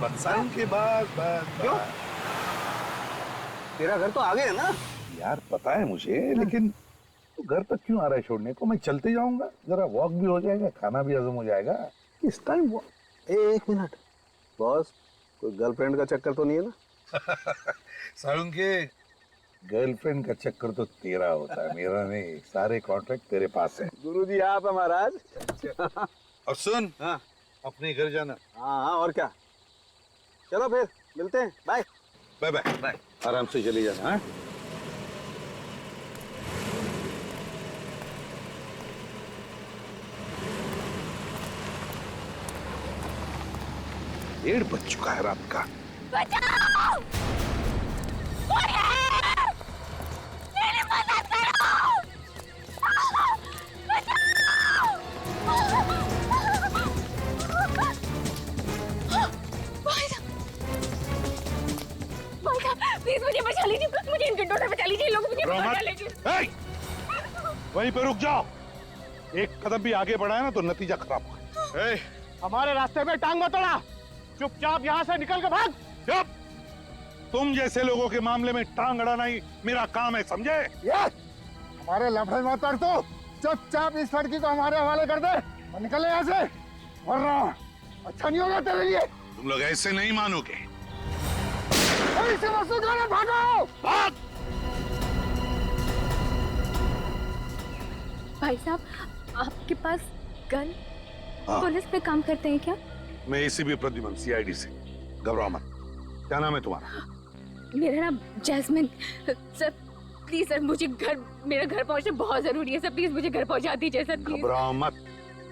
बरसात के बाद क्यों? तेरा घर तो आगे है ना यार, पता है मुझे, लेकिन तो घर तक क्यों आ रहा है छोड़ने को? मैं चलते जाऊंगा, जरा वॉक भी हो जाएगा, खाना भी हजम हो जाएगा। इस टाइम। एक मिनट बॉस, कोई गर्लफ्रेंड का चक्कर तो नहीं है ना? सारुण के गर्लफ्रेंड का चक्कर तो तेरा होता है, मेरा नहीं। सारे कॉन्ट्रैक्ट तेरे पास है। गुरुजी आप है महाराज। और सुन, हाँ अपने घर जाना। हाँ, और क्या। चलो फिर मिलते हैं। Bye bye bye bye. आराम से चली जाना। हाँ? डेढ़ बज चुका है रात का। बचाओ! कोई है! मेरी मदद करो! बचाओ! भाई साहब, प्लीज मुझे बचा लीजिए, मुझे इन गुंडों से बचा लीजिए, लोग मुझे बचा लीजिए। वहीं पे रुक जाओ। एक कदम भी आगे बढ़ाया ना तो नतीजा खराब होगा। हमारे रास्ते में टांग मत अड़ा, चुपचाप यहाँ से निकल के भाग। चुप! तुम जैसे लोगों के मामले में टांग अड़ाना ही मेरा काम है, समझे? हमारे लफड़े मत कर, तो चुपचाप इस लड़की को हमारे हवाले कर दे और निकल यहाँ से, वरना अच्छा नहीं होगा तेरे लिए। तुम लोग ऐसे नहीं मानोगे। इसे मसूद वाले भागो! भाग! भाई साहब, आपके पास गन? हाँ। पुलिस पे काम करते हैं क्या? मैं एसीपी प्रद्युमन, सीआईडी से। घबराओ मत। क्या नाम है तुम्हारा? मेरा नाम जैस्मिन। सर प्लीज सर, मुझे मेरा घर पहुंचना बहुत जरूरी है सर, प्लीज मुझे घर पहुंचा दीजिए सर, प्लीज। घबराओ मत,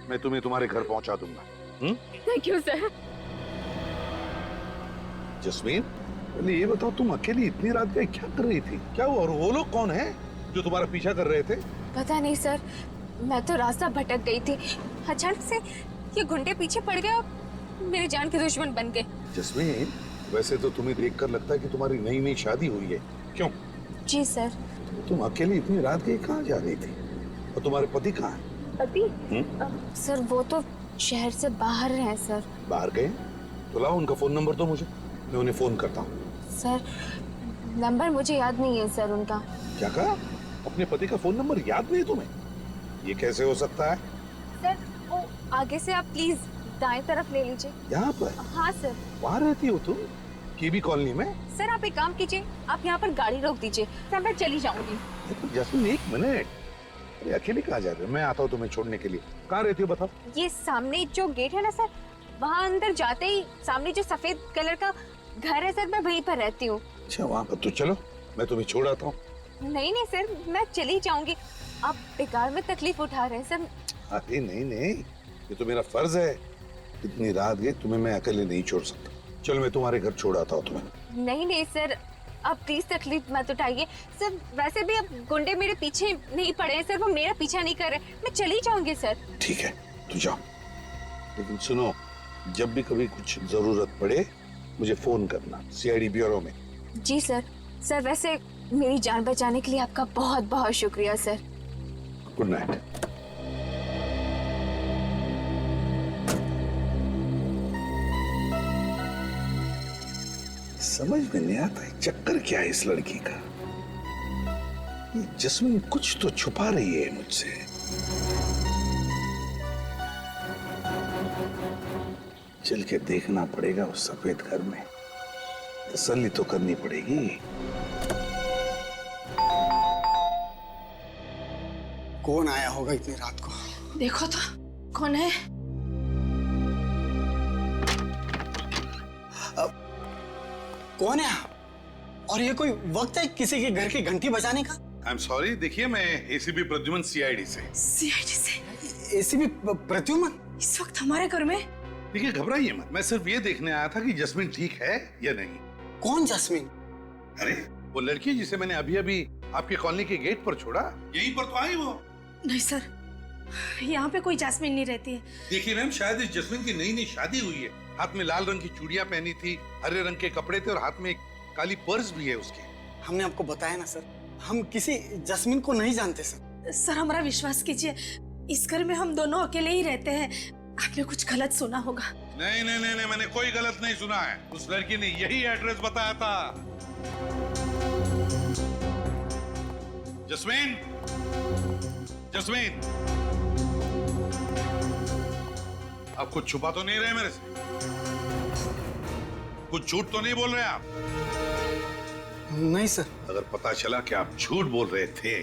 मैं तुम्हें तुम्हारे घर पहुंचा दूंगा। Thank you sir. जस्मीन, पहले ये बताओ, तुम अकेली इतनी रात गए क्या कर रही थी? क्या हुआ? और वो लोग कौन है जो तुम्हारा पीछा कर रहे थे? पता नहीं सर, मैं तो रास्ता भटक गई थी, अचानक से ये गुंडे पीछे पड़ गए और मेरी जान के दुश्मन बन गए। जस्मीन, वैसे तो तुम्हें देखकर लगता है कि तुम्हारी नई नई शादी हुई है। क्यों? जी सर। तुम अकेली इतनी रात गई कहाँ जा रही थी? और तुम्हारे पति कहाँ है? पति? सर वो तो शहर से बाहर हैं सर। बाहर गए? तो लाओ उनका फोन नंबर दो मुझे, मैं उन्हें फोन करता हूँ। सर नंबर मुझे याद नहीं है सर उनका। क्या कहा? अपने पति का फोन नंबर याद नहीं तुम्हें? ये कैसे हो सकता है? सर वो आगे से आप प्लीज दाएं तरफ ले लीजिए। यहाँ पर? हाँ सर। वहाँ रहती हो तुम? केबी कॉलोनी में? सर आप एक काम कीजिए, आप यहाँ पर गाड़ी रोक दीजिए, सर मैं चली जाऊंगी। जस्मीन एक मिनट, अरे अकेले कहाँ जा रहे हो? मैं आता हूँ तुम्हें छोड़ने के लिए। कहाँ रहती हो बताओ? ये सामने जो गेट है ना सर, वहाँ अंदर जाते ही सामने जो सफेद कलर का घर है सर, मैं वहीं पर रहती हूँ। अच्छा वहाँ पर, तो चलो मैं तुम्हें छोड़ आता हूँ। नहीं नहीं सर, मैं चली जाऊंगी, आप बेकार में तकलीफ उठा रहे हैं सर। अरे नहीं नहीं, ये तो मेरा फर्ज है। इतनी रात गई, तुम्हें मैं अकेले नहीं छोड़ सकता। चलो मैं तुम्हारे घर छोड़ आता हूँ तुम्हें। नहीं नहीं सर, आप प्लीज तकलीफ मत उठाइए सर, वैसे भी अब गुंडे मेरे पीछे नहीं पड़े हैं सर, वो मेरा पीछा नहीं कर रहे, मैं चली जाऊंगी सर। ठीक है तो जाओ, लेकिन सुनो, जब भी कभी कुछ जरूरत पड़े मुझे फोन करना, सीआईडी ब्यूरो में। जी सर। सर वैसे मेरी जान बचाने के लिए आपका बहुत बहुत शुक्रिया सर। Good night. समझ में नहीं आता है चक्कर क्या है इस लड़की का। ये जस्मीन कुछ तो छुपा रही है मुझसे। चल के देखना पड़ेगा उस सफेद घर में, तसल्ली तो करनी पड़ेगी। कौन आया होगा इतनी रात को? देखो तो कौन है। कौन है? और ये कोई वक्त है किसी के घर की घंटी बजाने का? आई एम सॉरी, देखिए मैं एसीपी प्रद्युमन सीआईडी से। सीआईडी से? एसीपी प्रद्युमन इस वक्त हमारे घर में? देखिए घबराइए मत, मैं सिर्फ ये देखने आया था कि जस्मीन ठीक है या नहीं। कौन जस्मीन? अरे वो लड़की जिसे मैंने अभी अभी आपके कॉलोनी के गेट पर छोड़ा, यहीं पर तो आई वो। नहीं सर, यहाँ पे कोई जैस्मिन नहीं रहती है। देखिए मैम, शायद इस जस्मीन की नई नई शादी हुई है। हाथ में लाल रंग की चूड़ियां पहनी थी, हरे रंग के कपड़े थे और हाथ में एक काली पर्स भी है उसके। हमने आपको बताया ना सर, हम किसी जस्मीन को नहीं जानते सर। सर हमारा विश्वास कीजिए, इस घर में हम दोनों अकेले ही रहते हैं, आपने कुछ गलत सुना होगा। नहीं नहीं नहीं नहीं, मैंने कोई गलत नहीं सुना है। उस लड़की ने यही एड्रेस बताया था। जस्मीन, जस्मीन, आप कुछ छुपा तो नहीं रहे मेरे से? कुछ झूठ तो नहीं बोल रहे आप? नहीं सर। अगर पता चला कि आप झूठ बोल रहे थे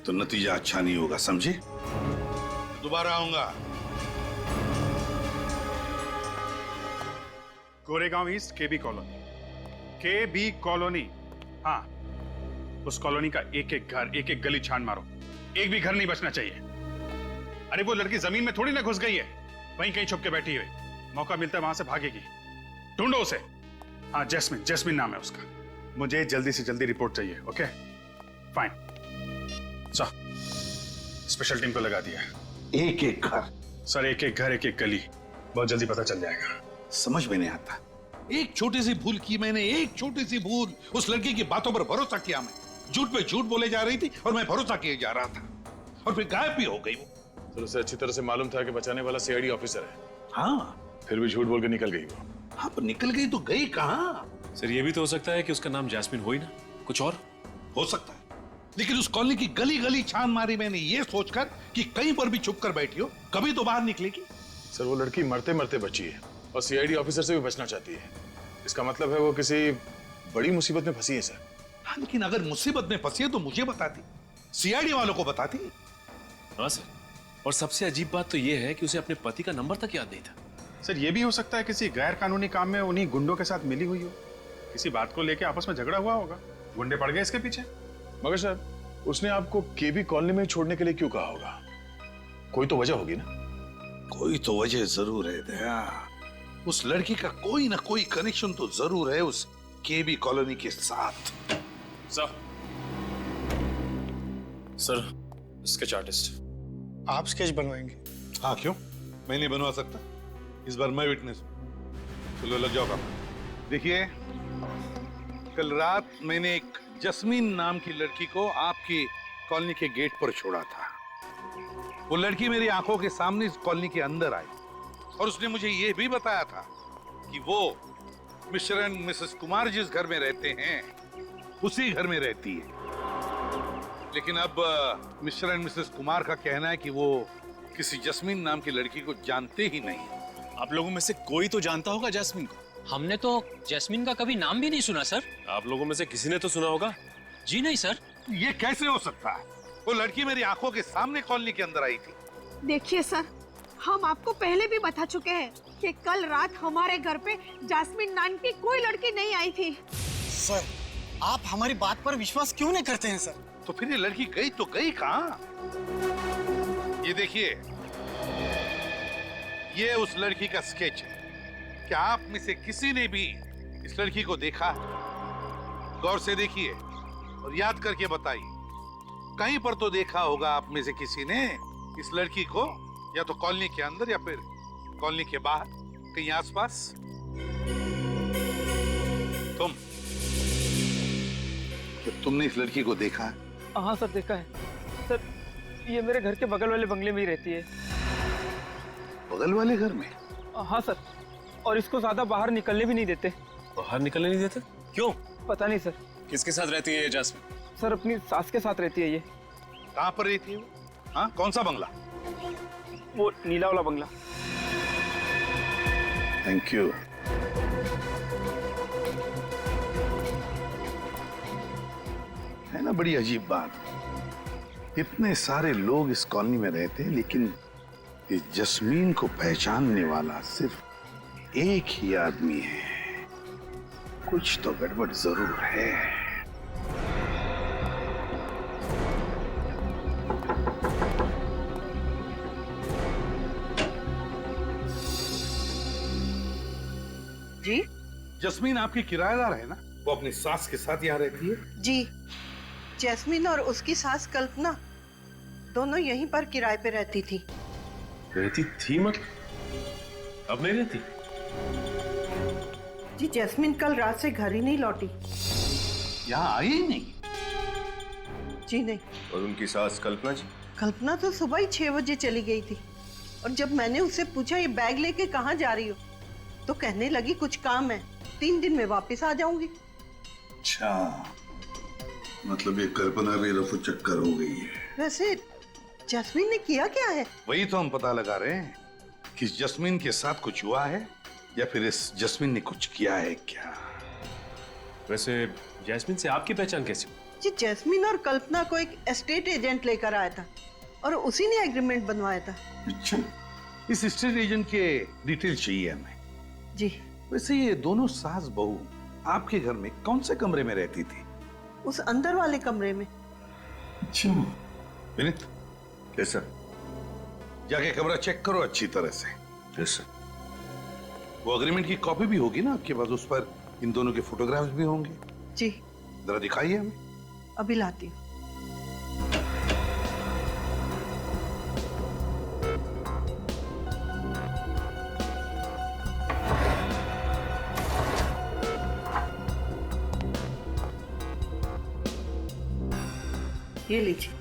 तो नतीजा अच्छा नहीं होगा, समझे? दोबारा आऊंगा। गोरेगांव ईस्ट केबी कॉलोनी, केबी कॉलोनी। हाँ, उस कॉलोनी का एक एक घर, एक एक गली छान मारो, एक भी घर नहीं बचना चाहिए। अरे वो लड़की जमीन में थोड़ी ना घुस गई है, वहीं कहीं छुप के बैठी हुई, मौका मिलता है वहां से भागेगी। ढूंढो उसे। हाँ, जैस्मिन, जैस्मिन नाम है उसका। मुझे जल्दी से जल्दी रिपोर्ट चाहिए। ओके फाइन, स्पेशल टीम को लगा दिया। एक एक घर? सर एक एक घर, एक एक गली, बहुत जल्दी पता चल जाएगा। समझ में नहीं आता। एक छोटी सी भूल की मैंने, एक छोटी सी भूल। उस लड़की की बातों पर भरोसा किया मैं। झूठ पे झूठ बोले जा रही थी और मैं भरोसा किए जा रहा था, और फिर गायब भी हो गई वो। सर उसे अच्छी तरह से मालूम था कि बचाने वाला सीआईडी ऑफिसर है। हाँ, फिर भी झूठ बोल के निकल गई वो। हाँ, पर निकल गई तो गई कहाँ? सर ये भी तो हो सकता है कि उसका नाम जैस्मिन हो ही ना, कुछ और हो सकता है, लेकिन उस कॉलोनी की गली गली छान मारी मैंने ये सोचकर कि कहीं पर भी छुप कर बैठी हो, कभी तो बाहर निकलेगी। सर वो लड़की मरते मरते बची है और सीआईडी ऑफिसर से भी बचना चाहती है। इसका मतलब है वो किसी बड़ी मुसीबत में फंसी है सर। हाँ, लेकिन अगर मुसीबत में फंसी है तो मुझे बताती, सीआईडी वालों को बताती। हाँ सर, और सबसे अजीब बात तो ये है कि उसे अपने पति का नंबर तक याद नहीं था। सर ये भी हो सकता है किसी गैर कानूनी काम में उन्हीं गुंडों के साथ मिली हुई हो, किसी बात को लेके आपस में झगड़ा हुआ होगा, गुंडे पड़ गए इसके पीछे। मगर सर उसने आपको केबी कॉलोनी में छोड़ने के लिए क्यों कहा होगा? कोई तो वजह होगी ना? कोई तो वजह जरूर है दया। उस लड़की का कोई ना कोई कनेक्शन तो जरूर है उस केबी कॉलोनी के साथ। Sir sketch artist. आप स्केच बनवाएंगे? हाँ, क्यों? मैं नहीं बनवा सकता? इस बार मैं विटनेस हूं। चलो लग जाओ काम। देखिए, कल रात मैंने एक जस्मीन नाम की लड़की को आपकी कॉलोनी के गेट पर छोड़ा था। वो लड़की मेरी आंखों के सामने इस कॉलोनी के अंदर आई और उसने मुझे यह भी बताया था कि वो मिस्टर एंड मिसेस कुमार जिस घर में रहते हैं उसी घर में रहती है। लेकिन अब मिस्टर एंड मिसेस कुमार का कहना है कि वो किसी जस्मीन नाम की लड़की को जानते ही नहीं। आप लोगों में से कोई तो जानता होगा जैस्मिन को। हमने तो जैस्मिन का कभी नाम भी नहीं सुना सर। आप लोगों में से किसी ने तो सुना होगा। जी नहीं सर। ये कैसे हो सकता है? वो लड़की मेरी आंखों के सामने कॉलोनी के अंदर आई थी। देखिए सर, हम आपको पहले भी बता चुके हैं कि कल रात हमारे घर पे जैस्मिन नाम की कोई लड़की नहीं आई थी। सर आप हमारी बात पर विश्वास क्यों नहीं करते हैं सर? तो फिर ये लड़की गई तो गई कहाँ? ये देखिए, ये उस लड़की का स्केच है। क्या आप में से किसी ने भी इस लड़की को देखा? गौर से देखिए और याद करके बताइए। कहीं पर तो देखा होगा आप में से किसी ने इस लड़की को, या तो कॉलोनी के अंदर या फिर कॉलोनी के बाहर, कहीं आसपास। तुमने इस लड़की को देखा है? हाँ सर, देखा है सर। ये मेरे घर के बगल वाले बंगले में ही रहती है। बगल वाले घर में? हाँ सर, और इसको ज्यादा बाहर निकलने भी नहीं देते। बाहर निकलने नहीं देते? क्यों? पता नहीं सर। किसके साथ रहती है ये जैस्मिन? सर अपनी सास के साथ रहती है ये। कहाँ पर रहती है वो? हाँ, कौन सा बंगला? वो नीला वाला बंगला। Thank you. है ना बड़ी अजीब बात। इतने सारे लोग इस कॉलोनी में रहते हैं, लेकिन इस जस्मीन को पहचानने वाला सिर्फ एक ही आदमी है। कुछ तो गड़बड़ जरूर है। जी? जस्मीन आपकी किराएदार है ना? वो अपनी सास के साथ यहाँ रहती है? जी, जैस्मिन और उसकी सास कल्पना दोनों यहीं पर किराए पे रहती थी। रहती थी मतलब? अब नहीं रहती? जी, जैस्मिन कल रात से घर ही नहीं लौटी। यहाँ आई ही नहीं? जी नहीं। और उनकी सास कल्पना जी? कल्पना तो सुबह ही 6 बजे चली गई थी, और जब मैंने उससे पूछा ये बैग लेके कहाँ जा रही हो, तो कहने लगी कुछ काम है, 3 दिन में वापस आ जाऊंगी। अच्छा, मतलब ये कल्पना रफू चक्कर हो गई है। वैसे जैस्मीन ने किया क्या है? वही तो हम पता लगा रहे हैं कि जस्मीन के साथ कुछ हुआ है या फिर इस जस्मीन ने कुछ किया है क्या। वैसे जैस्मिन से आपकी पहचान कैसी हुई? जी, जैस्मीन और कल्पना को एक एस्टेट एजेंट लेकर आया था और उसी ने एग्रीमेंट बनवाया था। अच्छा, इस स्टेट एजेंट के डिटेल चाहिए हमें। जी। वैसे ये दोनों सास बहू आपके घर में कौन से कमरे में रहती थी? उस अंदर वाले कमरे में। अच्छा विनीत, यस सर। जाके कमरा चेक करो अच्छी तरह से। Yes sir. वो अग्रीमेंट की कॉपी भी होगी ना आपके पास, उस पर इन दोनों के फोटोग्राफ्स भी होंगे। जी। जरा दिखाइए हमें। अभी लाती हूँ। ये लीजिए।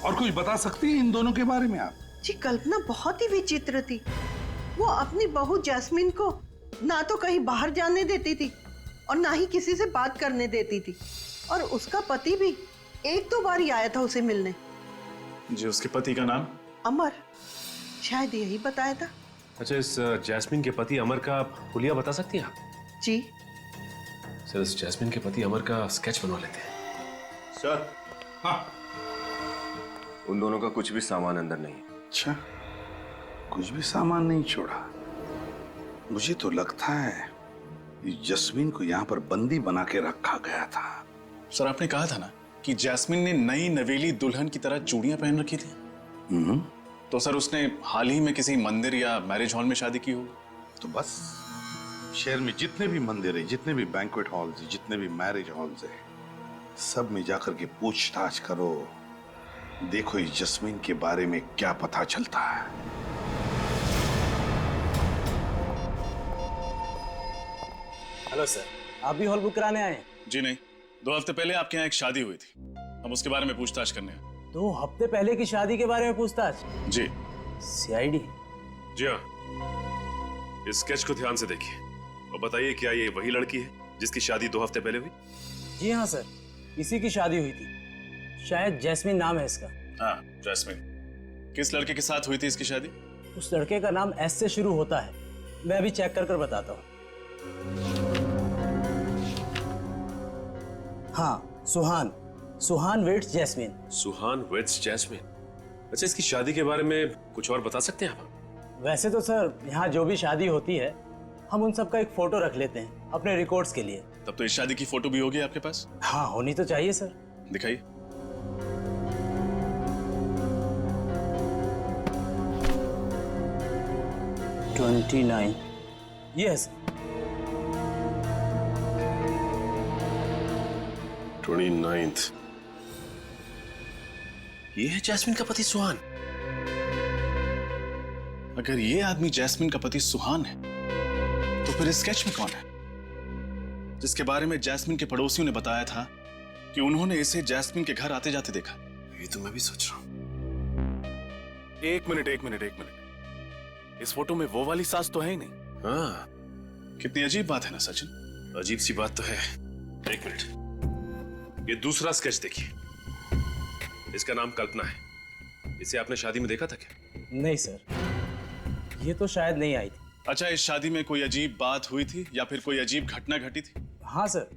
और कुछ बता सकती हैं इन दोनों के बारे में आप? जी, कल्पना बहुत ही विचित्र थी। वो अपनी बहू जैस्मीन को ना तो कहीं बाहर जाने देती थी और ना ही किसी से बात करने देती थी, और उसका पति भी 1-2 बार ही आया था उसे मिलने। जी, उसके पति का नाम? अमर, शायद यही बताया था। अच्छा, इस जैस्मिन के पति अमर का हुलिया बता सकती हैं आप? जी सर, इस जैस्मिन के पति अमर का स्केच बनवा लेते हैं। सर। हाँ। उन दोनों का कुछ भी सामान अंदर नहीं। अच्छा, कुछ भी सामान नहीं छोड़ा। मुझे तो लगता है कि जस्मीन को यहाँ पर बंदी बना के रखा गया था। सर, आपने कहा था ना कि जैस्मिन ने नई नवेली दुल्हन की तरह चूड़ियां पहन रखी थी। तो सर, उसने हाल ही में किसी मंदिर या मैरिज हॉल में शादी की होगी। तो बस शहर में जितने भी मंदिर है, जितने भी बैंक्वेट हॉल्स, जितने भी मैरिज हॉल्स है, सब में जाकर के पूछताछ करो। देखो इस जस्मीन के बारे में क्या पता चलता है। हेलो सर, आप भी हॉल बुक कराने आए हैं? जी नहीं, 2 हफ्ते पहले आपके यहाँ एक शादी हुई थी, हम उसके बारे में पूछताछ करने आए। 2 हफ्ते पहले की शादी के बारे में पूछताछ? जी। सीआईडी? जी हाँ। इस स्केच को ध्यान से देखिए और बताइए, क्या ये वही लड़की है जिसकी शादी 2 हफ्ते पहले हुई? जी हाँ सर, इसी की शादी हुई थी। शायद जैस्मिन नाम है इसका। हाँ, जैस्मिन। किस लड़के के साथ हुई थी इसकी शादी? उस लड़के का नाम एस से शुरू होता है, मैं अभी चेक कर बताता हूँ। हाँ, सुहान वेट्स जैस्मिन। सुहान वेट्स जैस्मिन। अच्छा, इसकी शादी के बारे में कुछ और बता सकते हैं आप? वैसे तो सर, यहाँ जो भी शादी होती है हम उन सब का एक फोटो रख लेते हैं अपने रिकॉर्ड्स के लिए। तब तो इस शादी की फोटो भी होगी आपके पास? हाँ, होनी तो चाहिए सर। दिखाइए। यस। 29th। ये है जैस्मिन का पति सुहान। अगर ये आदमी जैस्मिन का पति सुहान है, तो फिर इस स्केच में कौन है जिसके बारे में जैस्मिन के पड़ोसियों ने बताया था कि उन्होंने इसे जैस्मिन के घर आते जाते देखा? ये तो मैं भी सोच रहा हूं। एक मिनट। इस फोटो में वो वाली सास तो है ही नहीं। हाँ, कितनी अजीब बात है ना सचिन? अजीब सी बात तो है। एक मिनट, ये दूसरा स्केच देखिए। इसका नाम कल्पना है। इसे आपने शादी में देखा था क्या? नहीं सर, ये तो शायद नहीं आई थी। अच्छा, इस शादी में कोई अजीब बात हुई थी या फिर कोई अजीब घटना घटी थी? हाँ सर,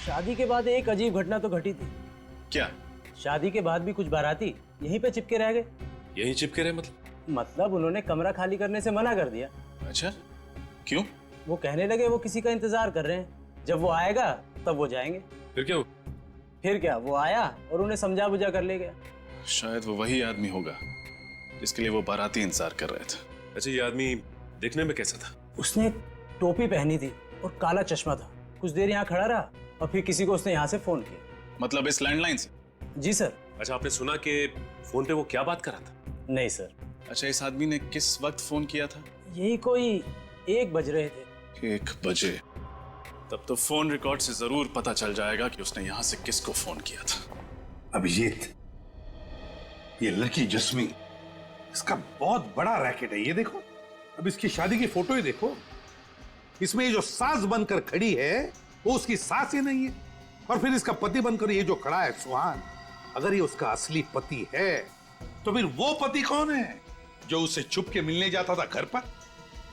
शादी के बाद एक अजीब घटना तो घटी थी। क्या? शादी के बाद भी कुछ बाराती यहीं पे चिपके रह गए। यहीं चिपके रहे मतलब उन्होंने कमरा खाली करने से मना कर दिया। अच्छा, क्यों? वो कहने लगे वो किसी का इंतजार कर रहे हैं, जब वो आएगा तब वो जाएंगे। फिर क्या? फिर क्या, वो आया और उन्हें समझा बुझा कर ले गया। शायद वो वही आदमी होगा जिसके लिए वो बाराती इंतजार कर रहे थे। अच्छा, ये आदमी देखने में कैसा था? उसने एक टोपी पहनी थी और काला चश्मा था। कुछ देर यहाँ खड़ा रहा और फिर किसी को उसने यहाँ से फोन किया। मतलब इस लैंडलाइन से? जी सर। अच्छा, आपने सुना कि फोन पे वो क्या बात कर रहा था? नहीं सर। अच्छा, इस आदमी ने किस वक्त फोन किया था? यही कोई 1 बज रहे थे। 1 बजे? तब तो फोन रिकॉर्ड से जरूर पता चल जाएगा कि उसने यहाँ से किसको फोन किया था। अभिजीत, ये लड़की जस्मीन इसका बहुत बड़ा रैकेट है, ये देखो। अब इसकी शादी की फोटो ही देखो, इसमें ये जो सास बनकर खड़ी है वो उसकी सास ही नहीं है, और फिर इसका पति बनकर ये जो खड़ा है सुहान, अगर ये उसका असली पति है तो फिर वो पति कौन है जो उसे छुप के मिलने जाता था घर पर?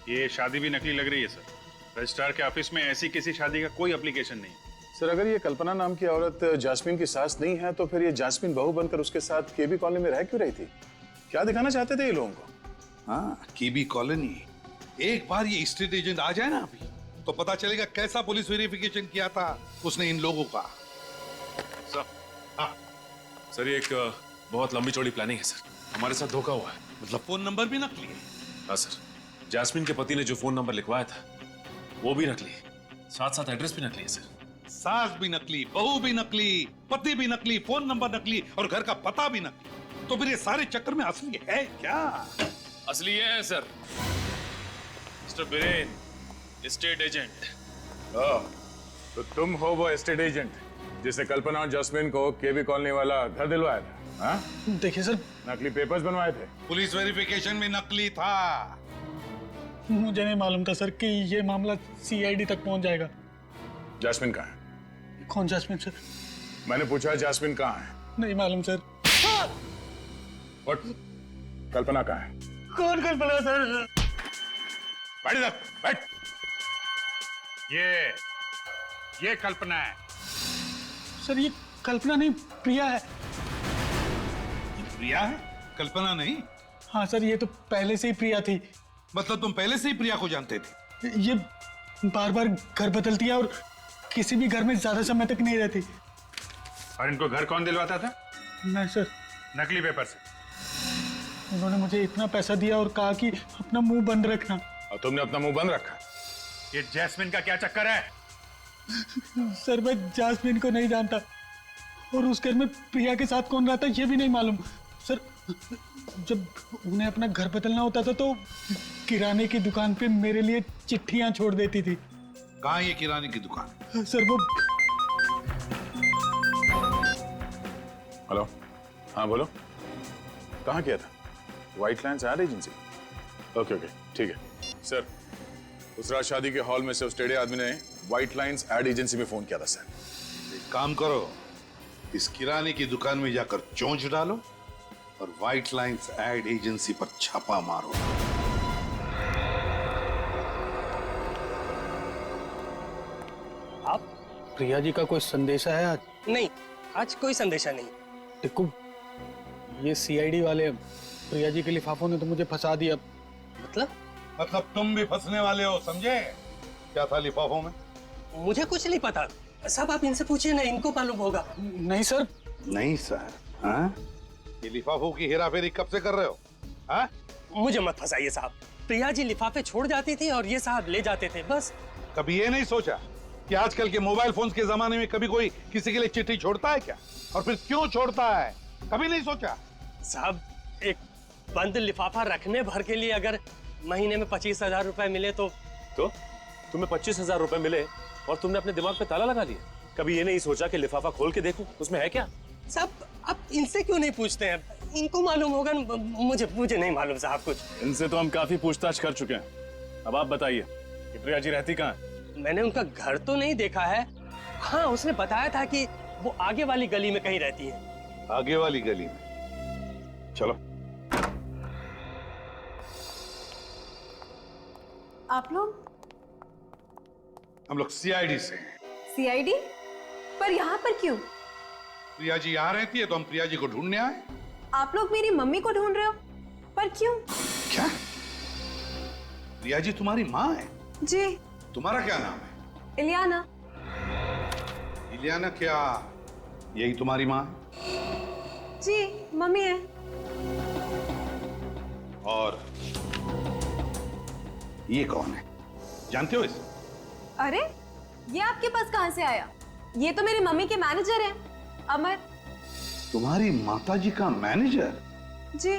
ये शादी भी नकली लग रही है सर। रजिस्ट्रार के ऑफिस में ऐसी किसी शादी का कोई एप्लीकेशन नहीं। सर अगर ये कल्पना नाम की औरत जास्मीन की सास नहीं है तो फिर ये जास्मीन बहू बनकर उसके साथ केबी कॉलोनी में रह क्यों रही थी? क्या दिखाना चाहते थे ये लोगों को? हाँ, केबी कॉलोनी। एक बार ये स्टेट एजेंट आ जाए ना अभी, तो पता चलेगा कैसा पुलिस वेरिफिकेशन किया था उसने इन लोगों का। सर ये एक बहुत लंबी चौड़ी प्लानिंग है सर। हमारे साथ धोखा हुआ है। मतलब फोन नंबर भी नकली है? हाँ सर, जास्मीन के पति ने जो फोन नंबर लिखवाया था वो भी नकली है, साथ साथ एड्रेस भी नकली है सर। सास भी नकली, बहू भी नकली, पति भी नकली, फोन नंबर नकली और घर का पता भी नकली। तो फिर ये सारे चक्कर में असली है क्या? असली ये है sir, mister villain, estate agent. तो तुम हो वो एस्टेट एजेंट जिसे कल्पना और जास्मीन को केबी कॉलोनी वाला घर दिलवाया था? हाँ? देखिए सर, नकली पेपर्स बनवाए थे। पुलिस वेरिफिकेशन में नकली था। मुझे नहीं मालूम था सर कि ये मामला सीआईडी तक पहुंच जाएगा। जास्मीन कहाँ है? कौन जास्मीन सर? मैंने पूछा जास्मीन कहाँ है? नहीं मालूम सर। और कल्पना कहाँ है? कौन कल्पना सर? बैठ इधर, बैठ। ये कल्पना है। सर ये कल्पना नहीं, प्रिया है। प्रिया है, कल्पना नहीं? हाँ सर, ये तो पहले से ही प्रिया थी। मतलब तुम पहले से ही प्रिया को जानते थे? ये बार बार घर बदलती है और किसी भी घर में ज्यादा समय तक नहीं रहती। और इनको घर कौन दिलवाता था? नहीं सर। नकली पेपर से। उन्होंने मुझे इतना पैसा दिया और कहा कि अपना मुंह बंद रखना। और तुमने अपना मुंह बंद रखा? ये जैस्मिन का क्या चक्कर है? सर मैं जास्मीन को नहीं जानता और उस घर में प्रिया के साथ कौन रहता ये भी नहीं मालूम। सर जब उन्हें अपना घर बदलना होता था तो किराने की दुकान पे मेरे लिए चिट्ठियां छोड़ देती थी। कहाँ ये किराने की दुकान? सर वो। हेलो, हाँ बोलो, कहाँ किया था? White lines ad agency. Okay okay ठीक है सर। उस रात शादी के हॉल में से उस टेढ़े आदमी ने व्हाइट लाइन्स एड एजेंसी में फोन किया था सर। एक काम करो, इस किराने की दुकान में जाकर चोंच डालो और व्हाइट लाइन्स एड एजेंसी पर छापा मारो। आप प्रिया जी का कोई संदेशा है आज? नहीं, आज कोई संदेशा नहीं। देखो ये सीआईडी वाले प्रिया जी के लिफाफों ने तो मुझे फंसा दिया। मतलब तुम भी फंसने वाले हो, समझे? क्या था लिफाफों में? मुझे कुछ नहीं पता। सब आप इनसे पूछिए ना, इनको मालूम होगा। नहीं सर। नहीं सर? हाँ? ये लिफाफों की हेराफेरी कब से कर रहे हो? हाँ? मुझे मत फंसाइए साहब। प्रिया जी लिफाफे छोड़ जाती थी और ये साहब ले जाते थे, बस। कभी ये नहीं सोचा कि आजकल के मोबाइल फोन्स के जमाने में कभी कोई किसी के लिए चिट्ठी छोड़ता है क्या? और फिर क्यों छोड़ता है? कभी नहीं सोचा? साहब एक बंद लिफाफा रखने भर के लिए अगर महीने में 25,000 रुपए मिले तो तुम्हें 25,000 रुपए मिले और तुमने अपने दिमाग पे ताला लगा लिया? कभी ये नहीं सोचा कि लिफाफा खोल के देखूं उसमें है क्या? साहब आप इनसे क्यों नहीं पूछते हैं? इनको मालूम होगा। मुझे नहीं मालूम साहब कुछ। इनसे तो हम काफी पूछताछ कर चुके हैं। अब आप बताइए कि प्रिया जी रहती कहाँ है? मैंने उनका घर तो नहीं देखा है। हाँ, उसने बताया था कि वो आगे वाली गली में कहीं रहती है। आगे वाली गली में? चलो। आप लोग? हम लोग सीआईडी से। सीआईडी? पर यहाँ पर क्यों? प्रिया जी यहाँ रहती है तो हम प्रिया जी को ढूंढने आए। आप लोग मेरी मम्मी को ढूंढ रहे हो? पर क्यों? क्या? प्रिया जी तुम्हारी माँ है? जी। तुम्हारा क्या नाम है? इलियाना। इलियाना क्या यही तुम्हारी माँ है? जी, मम्मी है। और ये कौन है? जानते हो इसे? अरे ये आपके पास कहां से आया? ये तो मेरी मम्मी के मैनेजर हैं, अमर। तुम्हारी माताजी का मैनेजर? जी।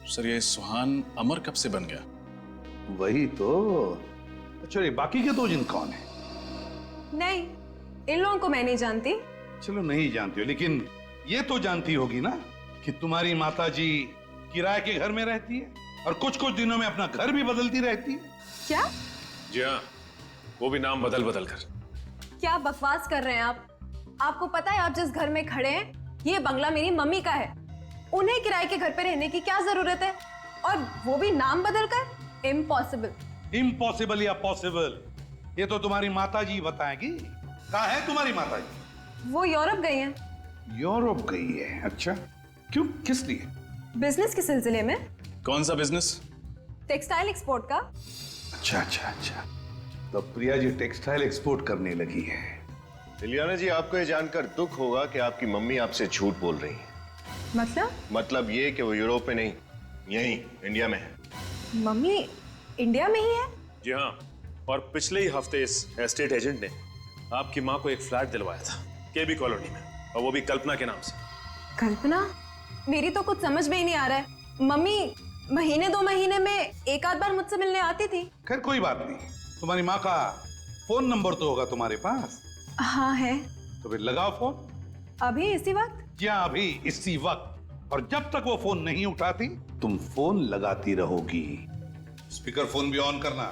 सर ये सुहान अमर कब से बन गया? वही तो। अच्छा ये बाकी के दो जिन कौन है? नहीं, इन लोगों को मैं नहीं जानती। चलो नहीं जानती हो, लेकिन ये तो जानती होगी ना कि तुम्हारी माताजी किराए के घर में रहती है और कुछ कुछ दिनों में अपना घर भी बदलती रहती है। क्या जी हाँ, वो भी नाम बदल बदल कर। क्या बकवास कर रहे हैं आप? आपको पता है आप जिस घर में खड़े हैं ये बंगला मेरी मम्मी का है। उन्हें किराए के घर पे रहने की क्या जरूरत है? और वो भी नाम बदलकर? इम्पॉसिबल। इम्पॉसिबल या पॉसिबल, ये तो तुम्हारी माताजी बताएगी। कहाँ है तुम्हारी माताजी? वो यूरोप गई हैं। यूरोप गई है? अच्छा, क्यों, किस लिए? बिजनेस के सिलसिले में। कौन सा बिजनेस? टेक्सटाइल एक्सपोर्ट का। अच्छा अच्छा अच्छा, तो प्रिया जी टेक्सटाइल एक्सपोर्ट करने लगी है। इलियाना जी, आपको ये जानकर दुख होगा कि आपकी मम्मी आपसे झूठ बोल रही है। मतलब ये कि वो यूरोप में नहीं, यहीं इंडिया में है। मम्मी इंडिया में ही है? जी हाँ, और पिछले ही हफ्ते इस एस्टेट एजेंट ने आपकी माँ को एक फ्लैट दिलवाया था केबी कॉलोनी में, और वो भी कल्पना के नाम से। कल्पना? मेरी तो कुछ समझ में ही नहीं आ रहा है। मम्मी महीने 2 महीने में एक आध बार मुझसे मिलने आती थी। खैर कोई बात नहीं, तुम्हारी माँ का फोन नंबर तो होगा तुम्हारे पास? हाँ है। तो फिर लगाओ फोन। अभी इसी वक्त? जी हाँ, अभी इसी वक्त। और जब तक वो फोन नहीं उठाती तुम फोन लगाती रहोगी। स्पीकर फोन भी ऑन करना।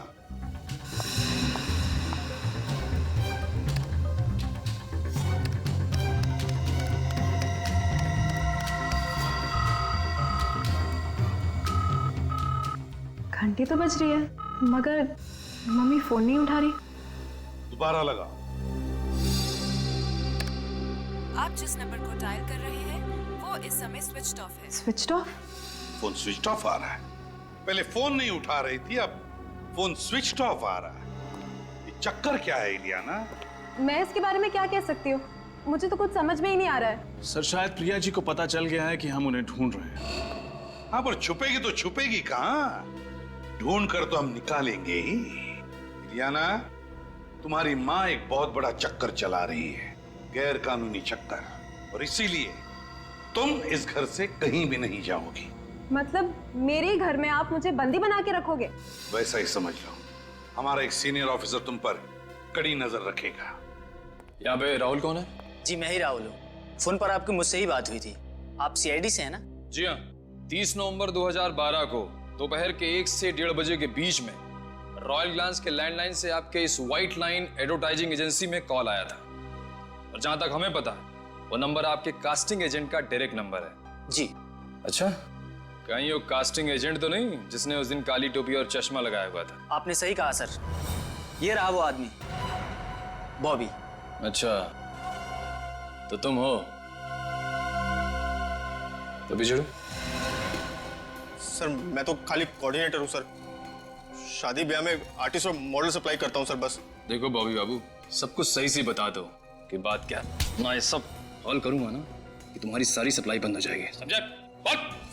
घंटी तो बज रही है मगर मम्मी फोन नहीं उठा रही। दोबारा लगाओ। आप जिस नंबर को डायल कर रहे हैं वो इस समय स्विच्ड ऑफ है। Switched off? Phone switch off आ रहा है। पहले फोन नहीं उठा रही थी, अब फोन स्विच ऑफ आ रहा है। ये चक्कर क्या है इलियाना? मैं इसके बारे में क्या कह सकती हूँ? मुझे तो कुछ समझ में ही नहीं आ रहा है। सर शायद प्रिया जी को पता चल गया है कि हम उन्हें ढूंढ रहे हैं। हाँ, पर छुपेगी तो छुपेगी कहाँ? ढूंढ कर तो हम निकालेंगे ही। इलियाना, तुम्हारी माँ एक बहुत बड़ा चक्कर चला रही है, गैर कानूनी चक्कर, और इसीलिए तुम इस घर से कहीं भी नहीं जाओगी। मतलब मेरे घर में आप मुझे बंदी बना के रखोगे? वैसा ही समझ लो। हमारा एक सीनियर ऑफिसर तुम पर कड़ी नजर रखेगा। यहाँ पे राहुल कौन है? जी मैं ही राहुल हूँ। फोन पर आपकी मुझसे ही बात हुई थी। आप सीआईडी से हैं ना? जी हाँ, 30 नवंबर 2012 को दोपहर के 1 से 1:30 बजे के बीच में रॉयल ग्लांस के लैंडलाइन से आपके इस व्हाइट लाइन एडवर्टाइजिंग एजेंसी में कॉल आया था। और जहां तक हमें पता है वो नंबर आपके कास्टिंग एजेंट का डायरेक्ट नंबर है। जी। अच्छा, कहीं वो कास्टिंग एजेंट तो नहीं जिसने उस दिन काली टोपी और चश्मा लगाया हुआ था? आपने सही कहा सर, ये रहा वो आदमी, बॉबी। अच्छा, तो तुम हो? तो बिछड़ो। सर मैं तो खाली कोऑर्डिनेटर हूँ सर, शादी ब्याह में आर्टिस्ट और मॉडल सप्लाई करता हूँ सर बस। देखो बॉबी बाबू, सब कुछ सही से बता दो कि बात क्या है। ना ये सब हॉल करूंगा ना कि तुम्हारी सारी सप्लाई बंद हो जाएगी, समझा?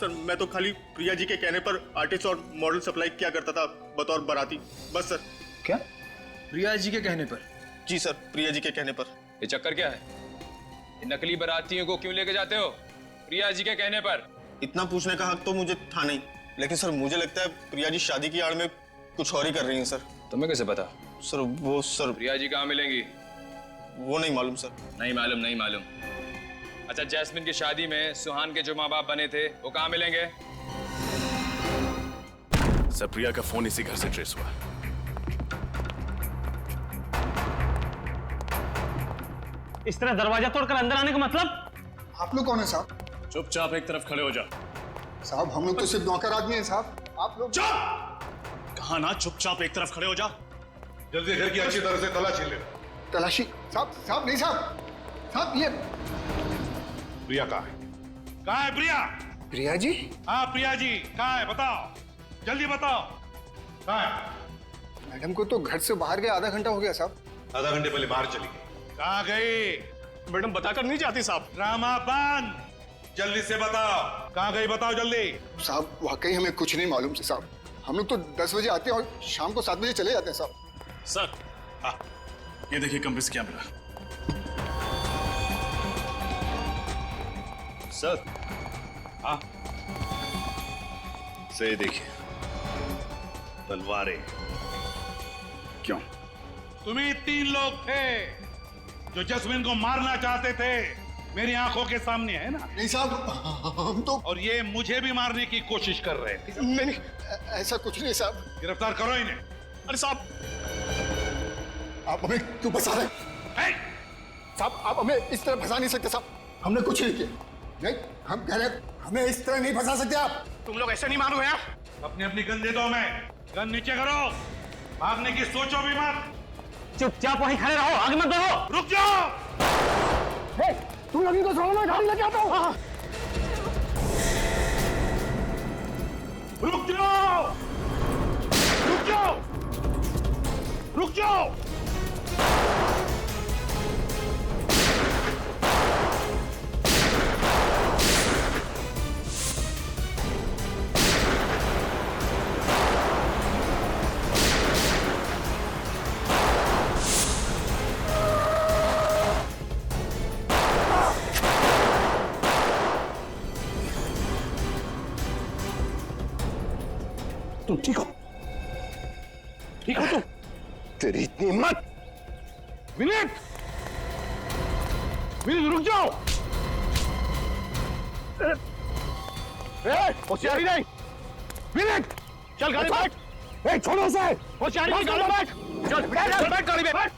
सर मैं तो खाली प्रिया जी के कहने पर आर्टिस्ट और मॉडल सप्लाई किया करता था बतौर बाराती, बस सर। क्या? प्रिया जी के कहने पर? जी सर, प्रिया जी के कहने पर। ये चक्कर क्या है? ये नकली बारातियों को क्यों लेके जाते हो प्रिया जी के कहने पर? इतना पूछने का हक तो मुझे था नहीं, लेकिन सर मुझे लगता है प्रिया जी शादी की आड़ में कुछ और ही कर रही हैं सर। तुम्हें कैसे पता? सर वो सर प्रिया जी कहाँ मिलेंगी? वो नहीं मालूम सर। नहीं मालूम? नहीं मालूम। अच्छा, जैस्मिन की शादी में सुहान के जो माँ बाप बने थे वो कहाँ मिलेंगे? सर प्रिया का फोन इसी घर से ट्रेस हुआ। इस तरह दरवाजा तोड़कर अंदर आने का मतलब? आप लोग कौन है साहब? चुपचाप एक तरफ खड़े हो जा। साहब हम लोग तो सिर्फ नौकर आदमी हैं साहब, आप लोग। कहा ना चुपचाप एक तरफ खड़े हो जा। जल्दी घर की अच्छी तरह से तलाशी ले। तलाशी? साहब साहब नहीं साहब, साहब ये प्रिया कहाँ है? कहाँ है प्रिया? प्रिया जी? हाँ प्रिया जी कहाँ है, बताओ जल्दी बताओ, कहाँ है? मैडम को तो घर से बाहर गए आधा घंटा हो गया साहब। आधा घंटे पहले बाहर चली गई। कहाँ गई? मैडम बताकर नहीं जाती साहब। ड्रामा बंद, जल्दी से बताओ कहाँ गई, बताओ जल्दी। साहब वाकई हमें कुछ नहीं मालूम से साहब, हम लोग तो 10 बजे आते हैं और शाम को 7 बजे चले जाते हैं साहब। सर हाँ, ये देखिए कंप्रेस कैमरा। सर हाँ, से देखिए तलवारें। क्यों? तुम्ही 3 लोग थे जो जस्मिन को मारना चाहते थे, मेरी आंखों के सामने है ना। नहीं साहब, हम तो। और ये मुझे भी मारने की कोशिश कर रहे हैं। नहीं, ऐसा कुछ नहीं साहब। गिरफ्तार करो इन्हें। अरे साहब, आप हमें क्यों फंसा रहे हैं? साहब, आप हमें इस तरह फंसा नहीं सकते साहब। हमने कुछ नहीं किया। नहीं, हम कह रहे हमें इस तरह नहीं फंसा सकते आप। तुम लोग ऐसे नहीं मारोगे यार। अपनी अपनी गन दे दो। हमें गन नीचे करो, भागने की सोचो भी मत। चुपचाप वहीं खड़े रहो, आगे मत बढ़ो। रुक जाओ। तुम लोग इनको छोड़ो, मैं गाड़ी लेके आता हूँ। रुक जाओ, रुक जाओ, रुक जाओ। तुम ठीक हो? ठीक हो तुम? तेरी इतनी हिम्मत। विनीत, विनीत रुक जाओ। होशियारी नहीं। विनीत, चल गाड़ी में बैठ। छोड़ो उसे। होशियारी नहीं, गाड़ी में बैठ। चल बैठ गाड़ी में बैठ।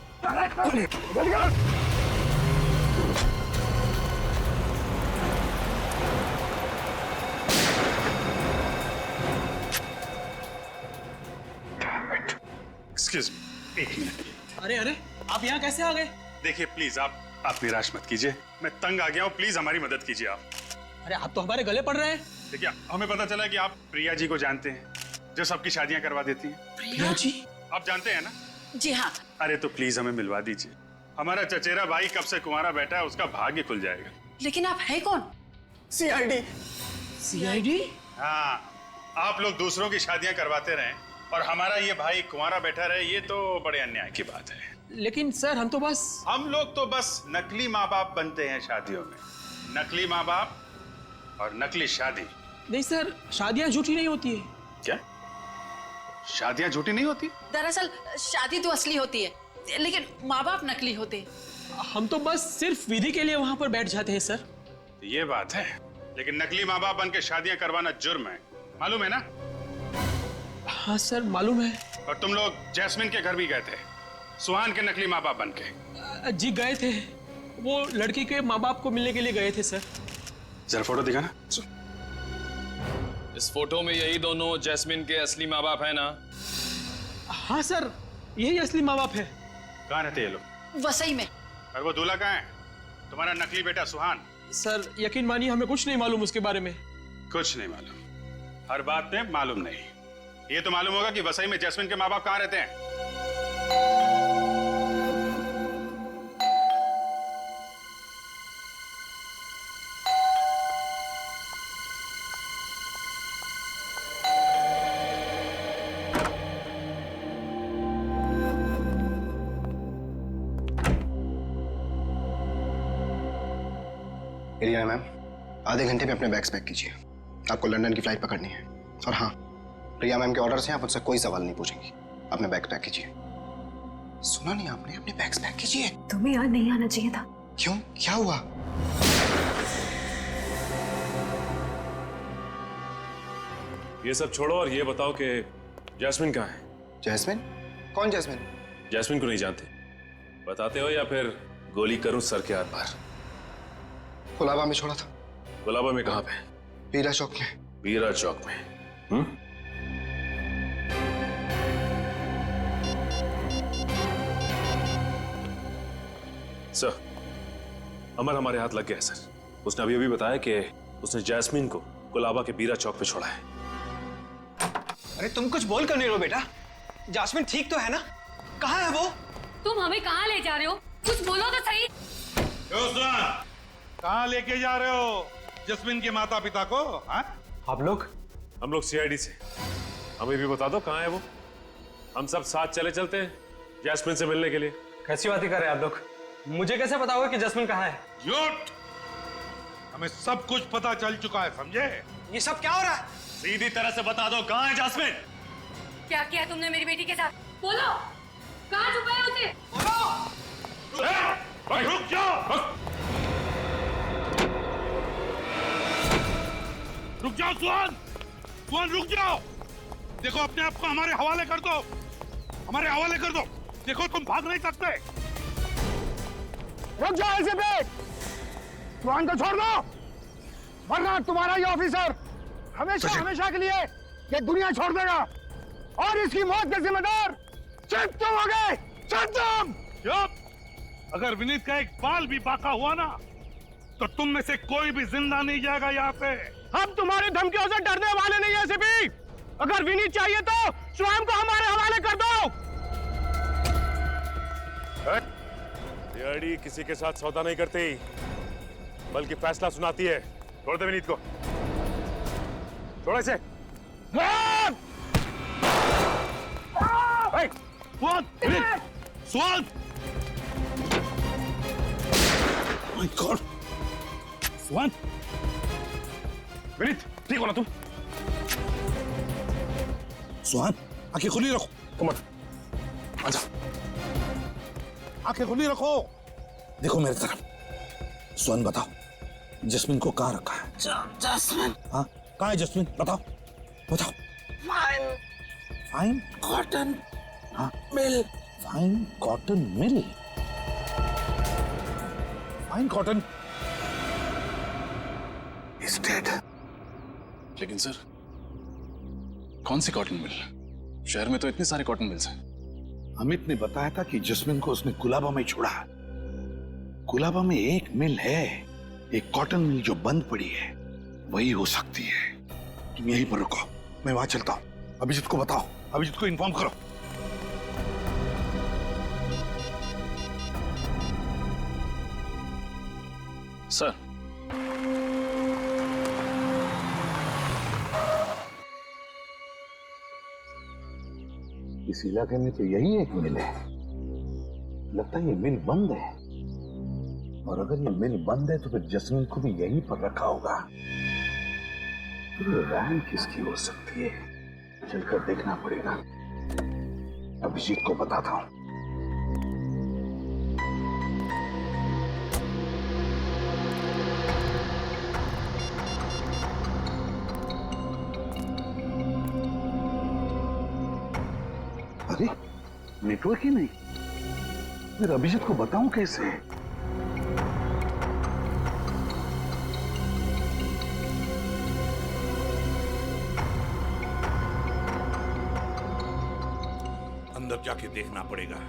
एक्सक्यूज मी, एक मिनट। अरे अरे, आप यहाँ कैसे आ गए? देखिए प्लीज, आप निराश मत कीजिए। मैं तंग आ गया हूँ, प्लीज हमारी मदद कीजिए आप। अरे आप तो हमारे गले पड़ रहे हैं। देखिए, हमें पता चला कि आप प्रिया जी को जानते हैं, जो सबकी शादियां करवा देती हैं। प्रिया जी? आप जानते हैं ना? जी हाँ। अरे तो प्लीज हमें मिलवा दीजिए। हमारा चचेरा भाई कब से कुंवारा बैठा है, उसका भाग्य खुल जाएगा। लेकिन आप हैं कौन? सीआईडी। सीआईडी? हाँ, आप लोग दूसरों की शादियां करवाते रहें और हमारा ये भाई कुंवारा बैठा रहे, ये तो बड़े अन्याय की बात है। लेकिन सर, हम लोग तो बस नकली माँ बाप बनते हैं शादियों में। नकली माँ बाप और नकली शादी। नहीं सर, शादियां झूठी नहीं होती है। क्या? शादियां झूठी नहीं होती? दरअसल शादी तो असली होती है, लेकिन माँ बाप नकली होते हैं। हम तो बस सिर्फ विधि के लिए वहां पर बैठ जाते हैं सर। ये बात है, लेकिन नकली माँ बाप बन के शादियां करवाना जुर्म है, मालूम है ना? हाँ सर, मालूम है। और तुम लोग जैस्मिन के घर भी गए थे, सुहान के नकली माँ बाप बन के। जी गए थे, वो लड़की के माँ बाप को मिलने के लिए गए थे सर। जरा फोटो दिखाना। इस फोटो में यही दोनों जैस्मिन के असली माँ बाप है ना? हाँ सर, यही असली माँ बाप है। कहाँ रहते ये लोग? वसई में। और वो दूल्हा कहाँ है? तुम्हारा नकली बेटा सुहान। सर यकीन मानिए, हमें कुछ नहीं मालूम उसके बारे में। कुछ नहीं मालूम? हर बात में मालूम नहीं। ये तो मालूम होगा कि वसई में जैस्मिन के माँ बाप कहाँ रहते हैं। एरिया मैम, आधे घंटे में अपने बैग्स पैक कीजिए। आपको लंदन की फ्लाइट पकड़नी है। और हाँ, प्रिया मैम के ऑर्डर से आप मुझसे कोई सवाल नहीं पूछेंगी। अपने बैग पैक कीजिए। सुना नहीं आपने? अपने बैग्स पैक कीजिए। तुम्हें यहाँ नहीं आना चाहिए था। क्यों? क्या हुआ? ये सब छोड़ो और ये बताओ कि जैस्मिन कहाँ है? जैस्मिन? कौन जैस्मिन? जैस्मिन को नहीं जानते? बताते हो या फिर गोली करूं सर के आर पार? गुलाबा में छोड़ा था। गुलाबा में कहाँ पे? बीरा चौक में। बीरा चौक में? सर, अमर हमारे हाथ लग गया है सर। उसने अभी अभी बताया कि उसने जैस्मिन को गुलाबा के बीरा चौक पे छोड़ा है। अरे तुम कुछ बोल कर नहीं रहो बेटा। जैस्मिन ठीक तो है ना? कहाँ है वो? तुम हमें कहाँ ले जा रहे हो? कुछ बोलो तो सही। कहाँ लेके जा रहे हो जैस्मिन के माता पिता को? हाँ? आप लोग? हम लोग सीआईडी से। हमें भी बता दो कहाँ है वो। हम सब साथ चले चलते हैं जैस्मिन से मिलने के लिए। कैसी बातें कर रहे हैं आप लोग? मुझे कैसे पता होगा कि जैस्मिन कहाँ है? झूठ! हमें सब कुछ पता चल चुका है, समझे? ये सब क्या हो रहा है? सीधी तरह से बता दो, कहाँ है जैस्मिन? क्या किया तुमने मेरी बेटी के साथ? बोलो, कहाँ छुपाया उसे? रुक जाओ! रुक जाओ सुहान, सुहान रुक जाओ। देखो अपने आप को हमारे हवाले कर दो, हमारे हवाले कर दो। देखो तुम भाग नहीं सकते। रुक जाओ एलसीपी, सुहान को छोड़ दो, वरना तुम्हारा ये ऑफिसर हमेशा हमेशा के लिए ये दुनिया छोड़ देगा और इसकी मौत के जिम्मेदार सिर्फ तुम होगे, सिर्फ तुम। चुप! अगर विनीत का एक बाल भी बाका हुआ ना तो तुम में से कोई भी जिंदा नहीं जाएगा यहाँ से। हम तुम्हारी धमकियों से डरने वाले नहीं है एसीपी। अगर विनीत चाहिए तो स्वयं को हमारे हवाले कर दो। सीआईडी किसी के साथ सौदा नहीं करती, बल्कि फैसला सुनाती है। छोड़ दे विनीत को, छोड़ इसे। सुहान, विनीत, सुहान! My God! सुहान! विनीत, ठीक हो ना तुम? सुहान, आंखें खुली रखो। तुम आजा, आंखें खुली रखो। देखो मेरी तरफ। सुहान बताओ, जस्मिन को कहाँ रखा है? जस्मिन? हाँ, कहाँ है जस्मिन? बताओ, बताओ। फाइन फाइन कॉटन हाँ mill. Fine cotton mill? Fine cotton is dead. लेकिन सर, कौन सी कॉटन मिल? शहर में तो इतने सारे कॉटन मिल्स हैं। अमित ने बताया था कि जस्मिन को उसने कुलाबा में छोड़ा। कुलाबा में एक मिल है, एक कॉटन मिल जो बंद पड़ी है, वही हो सकती है। तुम यहीं पर रुको, मैं वहां चलता हूं। अभिजीत को बताओ, अभिजीत को इन्फॉर्म करो। सर, इस इलाके में तो यही एक मिल है। लगता है ये मिल बंद है, और अगर ये मिल बंद है तो फिर जस्मिन को भी यहीं पर रखा होगा। तो ये वैन किसकी हो सकती है? चलकर देखना पड़ेगा। अभिजीत को बताता हूं। अरे नेटवर्क ही नहीं, फिर अभिजीत को बताऊं कैसे? अंदर जाके देखना पड़ेगा।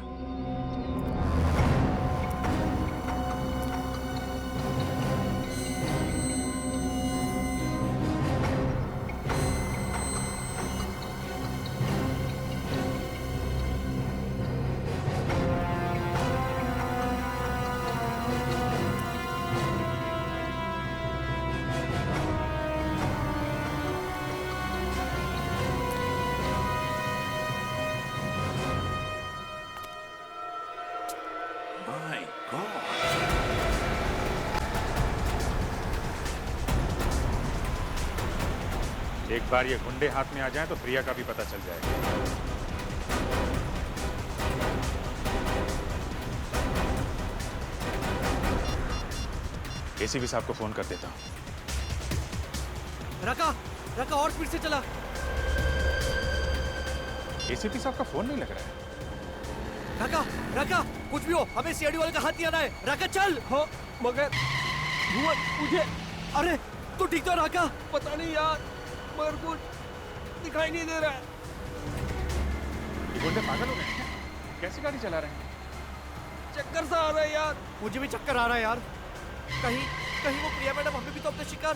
एक बार ये गुंडे हाथ में आ जाएं तो प्रिया का भी पता चल जाएगा। एसीपी साहब को फोन कर देता हूं। रका रका और स्पीड से चला। एसीपी साहब का फोन नहीं लग रहा है। रका रका कुछ भी हो, हमें सीआईडी वाले का हाथ नहीं आना है। रका चल। हाँ मगर मुझे, अरे तू ठीक तो रका? पता नहीं यार, मगर कुछ दिखाई नहीं दे रहा है। ये गुंडे पागल हो गए हैं? कैसी गाड़ी चला रहे हैं? चक्कर सा आ रहा है यार। मुझे भी चक्कर आ रहा है यार। कहीं कहीं वो प्रिया मैडम हमें भी तो अपने शिकार।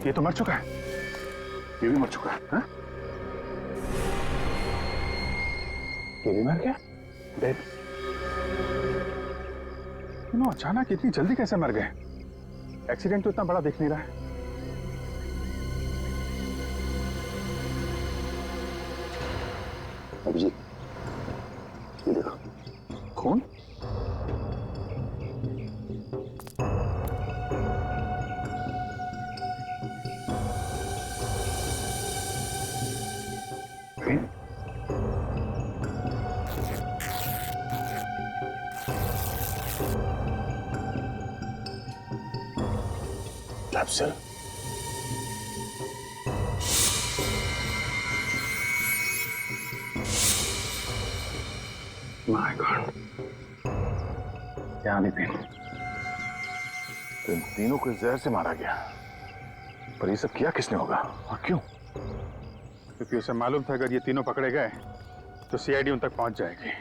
ये तो मर चुका है, ये भी मर चुका है। हाँ? ये भी मर गया, डेड। क्यों अचानक इतनी जल्दी कैसे मर गए? एक्सीडेंट तो इतना बड़ा दिख नहीं रहा है। अभिजीत, ये देखो खून। कैप्सूल। माय गॉड, क्या नहीं थी। तो इन तीनों को जहर से मारा गया, पर ये सब किया किसने होगा और क्यों? क्योंकि उसे मालूम था अगर ये तीनों पकड़े गए तो सीआईडी उन तक पहुंच जाएगी।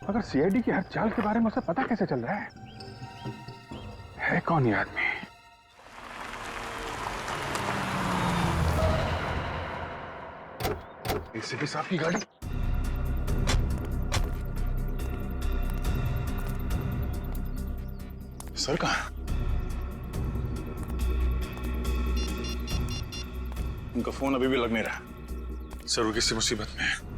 मगर सीआईडी की हर चाल के बारे में उसे पता कैसे चल रहा है कौन ये आदमी? एसीपी साहब की गाड़ी। सर कहाँ? उनका फोन अभी भी लग नहीं रहा। सर वो किसी मुसीबत में है।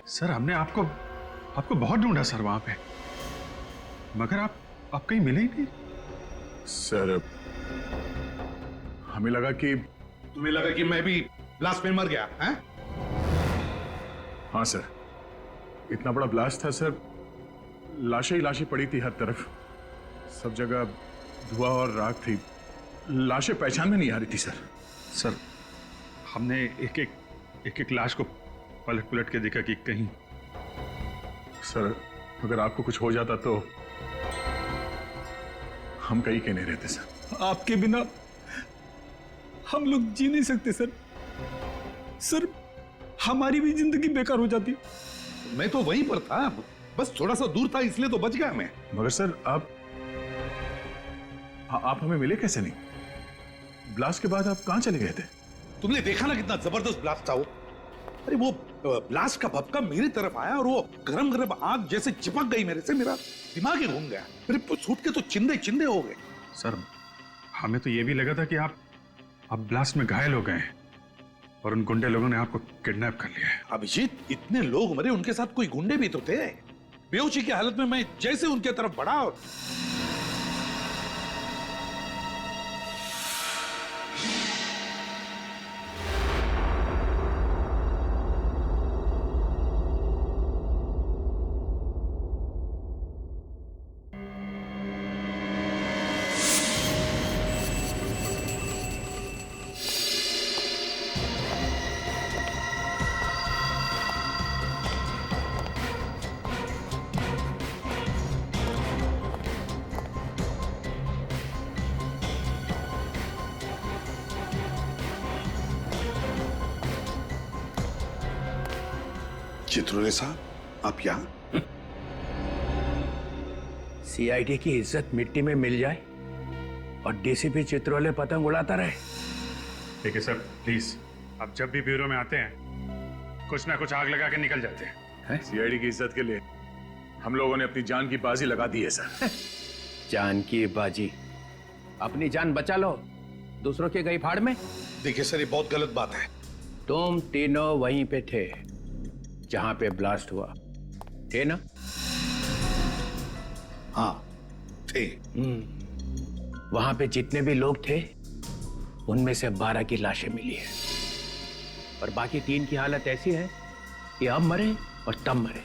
सर हमने आपको बहुत ढूंढा सर वहां पे, मगर आप कहीं मिले ही नहीं। सर हमें लगा कि तुम्हें लगा कि मैं भी ब्लास्ट में मर गया हैं? हाँ सर, इतना बड़ा ब्लास्ट था सर, लाशें ही लाशें पड़ी थी हर तरफ, सब जगह धुआं और राख थी, लाशें पहचान में नहीं आ रही थी सर। सर हमने एक एक लाश को पलट के देखा कि कहीं। सर अगर आपको कुछ हो जाता तो हम कहीं के नहीं रहते सर। आपके बिना हम लोग जी नहीं सकते सर। सर हमारी भी जिंदगी बेकार हो जाती। मैं तो वहीं पर था, बस थोड़ा सा दूर था इसलिए तो बच गया मैं। मगर सर आप हमें मिले कैसे नहीं? ब्लास्ट के बाद आप कहां चले गए थे? तुमने देखा ना कितना जबरदस्त ब्लास्ट था वो। अरे वो ब्लास्ट का भपका मेरी तरफ आया और वो गरम गरम आग जैसे चिपक गई मेरे से, मेरा दिमाग ही घूम गया। मेरे सूट के तो चिंदे चिंदे हो गए। सर हमें तो ये भी लगा था कि आप ब्लास्ट में घायल हो गए हैं और उन गुंडे लोगों ने आपको किडनैप कर लिया है। अभिजीत, इतने लोग मरे, उनके साथ कोई गुंडे भी तो थे। बेहोशी की हालत में मैं जैसे उनके तरफ बढ़ा और चित्रोले साहब, आप यहाँ? सीआईडी की इज्जत मिट्टी में मिल जाए और डीसीपी चित्रोले पतंग उड़ाता रहे। ठीक है सर, प्लीज। आप जब भी ब्यूरो में आते हैं कुछ ना कुछ आग लगा के निकल जाते हैं। सीआईडी की इज्जत के लिए हम लोगों ने अपनी जान की बाजी लगा दी है सर। जान की बाजी? अपनी जान बचा लो, दूसरों के गई फाड़ में। देखिए सर, ये बहुत गलत बात है। तुम तीनों वहीं पे थे जहां पे ब्लास्ट हुआ, थे ना? हाँ थे। वहां पे जितने भी लोग थे उनमें से 12 की लाशें मिली है और बाकी 3 की हालत ऐसी है कि अब मरे और तब मरे।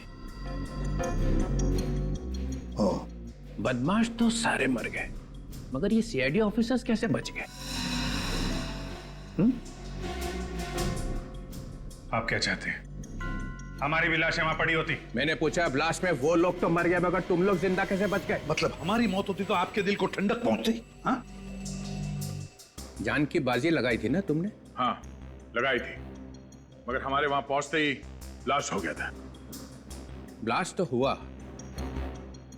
बदमाश तो सारे मर गए, मगर ये सीआईडी ऑफिसर्स कैसे बच गए? आप क्या चाहते हैं? हमारी भी लाशें वहां पड़ी होती। मैंने पूछा, ब्लास्ट में वो लोग तो मर गए मगर तुम लोग जिंदा कैसे बच गए? मतलब हमारी मौत होती तो आपके दिल को ठंडक पहुंचती? हाँ? जान की बाजी लगाई थी ना तुमने? हाँ लगाई थी, मगर हमारे वहां पहुंचते ही ब्लास्ट हो गया था। ब्लास्ट तो हुआ,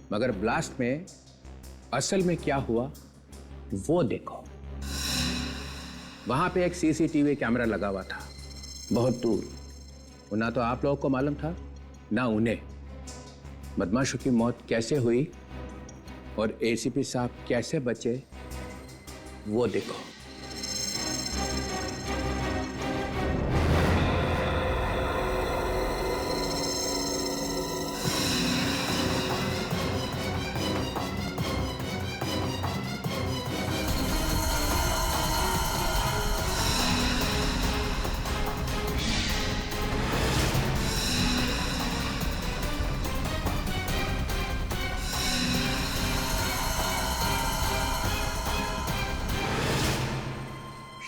मगर ब्लास्ट में असल में क्या हुआ वो देखो। वहां पे एक सीसीटीवी कैमरा लगा हुआ था बहुत दूर। वो ना तो आप लोगों को मालूम था ना उन्हें। बदमाशों की मौत कैसे हुई और एसीपी साहब कैसे बचे वो देखो।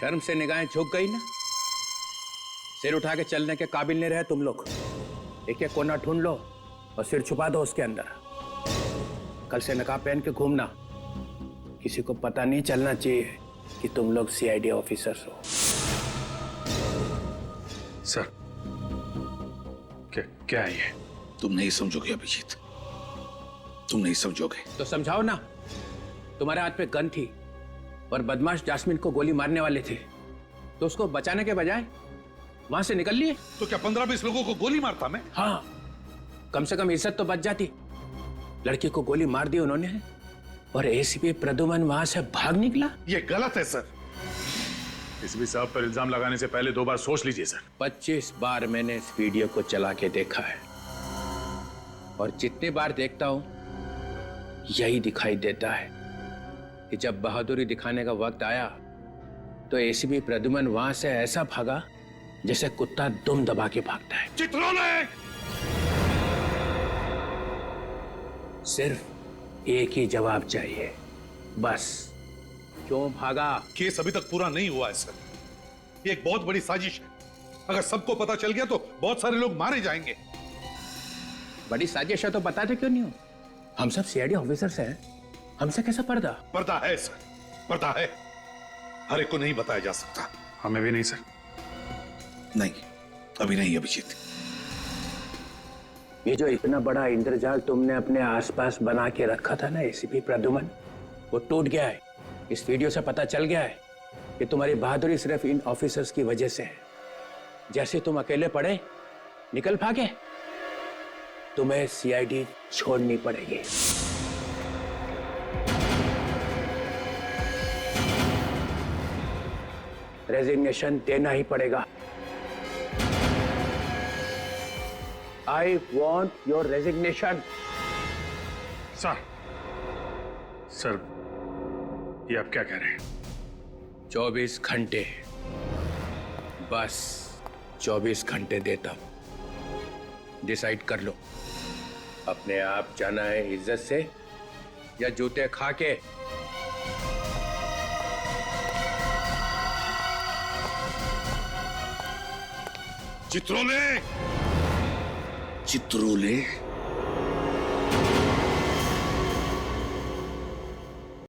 शर्म से निगाहें झुक गई ना? सिर उठा के चलने के काबिल नहीं रहे तुम लोग। एक एक कोना ढूंढ लो और सिर छुपा दो उसके अंदर। कल से नकाब पहन के घूमना। किसी को पता नहीं चलना चाहिए कि तुम लोग सीआईडी ऑफिसर्स हो। सर क्या है ये? तुम नहीं समझोगे अभिजीत, तुम नहीं समझोगे। तो समझाओ ना। तुम्हारे हाथ पे गन थी और बदमाश जास्मिन को गोली मारने वाले थे, तो उसको बचाने के बजाय वहां से निकल लिए। तो क्या 15-20 लोगों को गोली मारता मैं? हाँ, कम से कम इज्जत तो बच जाती। लड़की को गोली मार दी उन्होंने और एसीपी प्रद्युमन वहां से भाग निकला। ये गलत है सर। एसीपी साहब पर इल्जाम लगाने से पहले 2 बार सोच लीजिए सर। 25 बार मैंने इस वीडियो को चला के देखा है और जितनी बार देखता हूं यही दिखाई देता है कि जब बहादुरी दिखाने का वक्त आया तो एसीपी प्रद्युमन वहां से ऐसा भागा जैसे कुत्ता दुम दबा के भागता है। चित्रोले! सिर्फ एक ही जवाब चाहिए, बस। क्यों भागा? केस अभी तक पूरा नहीं हुआ है सर। ये एक बहुत बड़ी साजिश है। अगर सबको पता चल गया तो बहुत सारे लोग मारे जाएंगे। बड़ी साजिश है तो बताते क्यों नहीं हो? हम सब सीआईडी ऑफिसर्स हैं, हमसे कैसा पर्दा? पर्दा है सर, पर्दा है। हर एक को नहीं बताया जा सकता। हमें भी नहीं सर। नहीं, अभी नहीं अभिजीत। ये जो इतना बड़ा इंद्रजाल तुमने अपने आसपास बना के रखा था ना एसीपी प्रद्युमन, वो टूट गया है। इस वीडियो से पता चल गया है कि तुम्हारी बहादुरी सिर्फ इन ऑफिसर्स की वजह से है। जैसे तुम अकेले पड़े, निकल भागे, तुम्हें सीआईडी छोड़नी पड़ेगी। रेजिग्नेशन देना ही पड़ेगा। I want your resignation. Sir ये आप क्या कह रहे हैं? 24 घंटे, बस 24 घंटे देता हूं। डिसाइड कर लो, अपने आप जाना है इज्जत से या जूते खा के। चित्रोले! चित्रोले